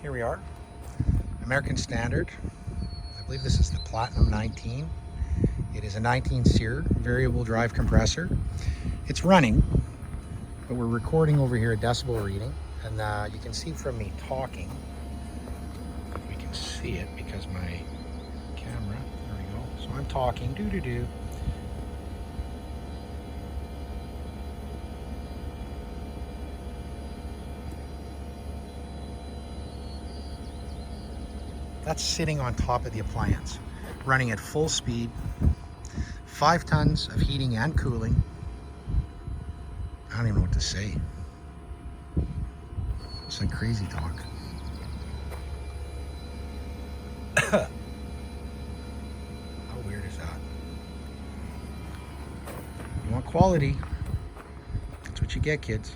Here we are, American Standard. I believe this is the Platinum 19. It is a 19 Seer variable drive compressor. It's running, but we're recording over here a decibel reading, and you can see from me talking, if we can see it because my camera, there we go. So I'm talking, doo-doo-doo. That's sitting on top of the appliance, running at full speed, 5 tons of heating and cooling. I don't even know what to say. It's like crazy talk. How weird is that? You want quality? That's what you get, kids.